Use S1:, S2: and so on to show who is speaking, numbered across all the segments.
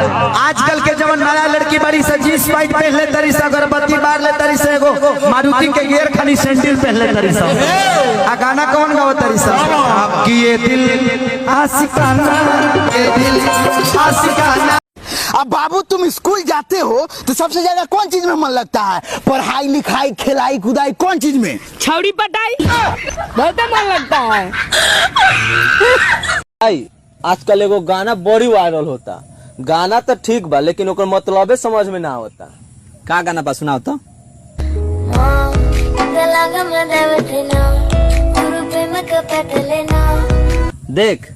S1: आजकल के जवन नया लड़की बड़ी से जींस पैंट पहन ले तरी से, अगरबत्ती बार ले तरी से, एगो मारुति के गियर खानी सैंडल पहन ले तरी से। आ गाना कौन गाओ तरी से? आपकी ये दिल आशिकाना, ये दिल आशिकाना।
S2: अब बाबू तुम स्कूल जाते हो तो सबसे ज्यादा कौन चीज में मन लगता है? पढ़ाई लिखाई खिलाई कुदाई कौन चीज में?
S3: छौड़ी पटाई बहुत मन लगता है।
S4: भाई आजकल एगो गाना बड़ी वायरल होता, गाना तो ठीक बा लेकिन ओकर मतलबे समझ में ना होता। का गाना बा सुनाओ तो? देख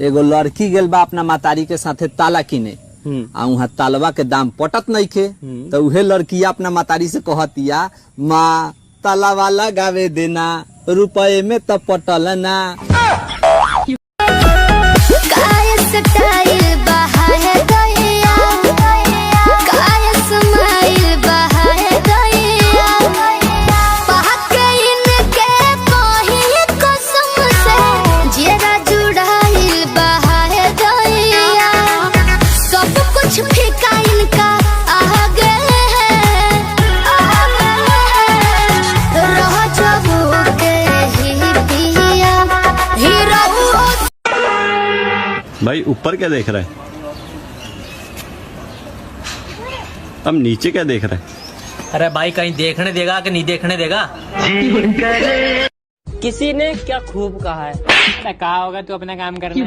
S4: एगो लड़की गेल बा अपना मातारी के साथे ताला किने, आ वहाँ तालवा के दाम पटत नहीं खे, तो उहे लड़किया अपना मातारी से कहतिया, माँ ताला वाला गावे देना, रुपए में तो पटल ना।
S5: भाई ऊपर क्या देख रहा है? अब नीचे क्या देख रहा है?
S6: अरे भाई कहीं देखने देगा कि नहीं देखने देगा?
S3: किसी ने क्या खूब कहा है, कहा होगा तू अपना काम करना।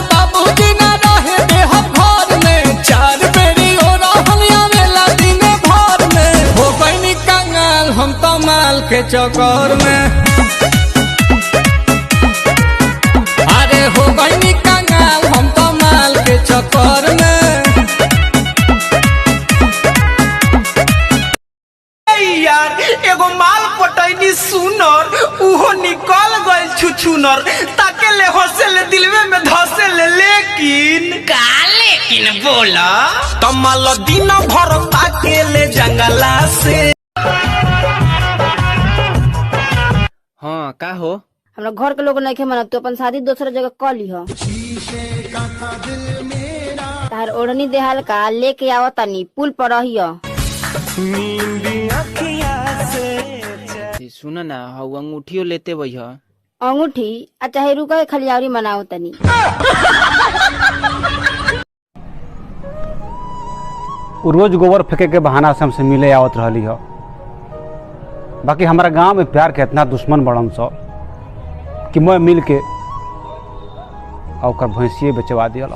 S3: बाबूजी ना रहे दे हम घर में, चार बेरी हो रहलिया मेला दिन भर में, हो गई कंगाल हम तो माल के चक्कर में। हो गई कंगाल हम तो माल के चक्कर में।
S7: यार एगो माल पटैनी सुनर, उहो निकल गइल छुछुनर, ताके ले हंसे ले दिलवे में धसे ले, लेकिन का लेकिन बोला तमाल दिन भर ताके ले जंगला से।
S4: हाँ का हो?
S8: हमरा घर के लोग नहीं मानत, तो अपन शादी दूसरा जगह कर ली हो। तार ओढ़नी देहाल का लेके आओ तनी पुल पर रहियो।
S3: सुना ना हऊ अंगूठियो लेते वही
S8: अंगूठी आ चाहे रुका खलियारी मनाओ तनी।
S9: रोज गोबर फेंके के बहाना से हमसे मिले आवत रहली हो, बाकी हमारा गांव में प्यार के इतना दुश्मन बड़न सो कि मैं मिल के और भैंसिए बेचवा दिया।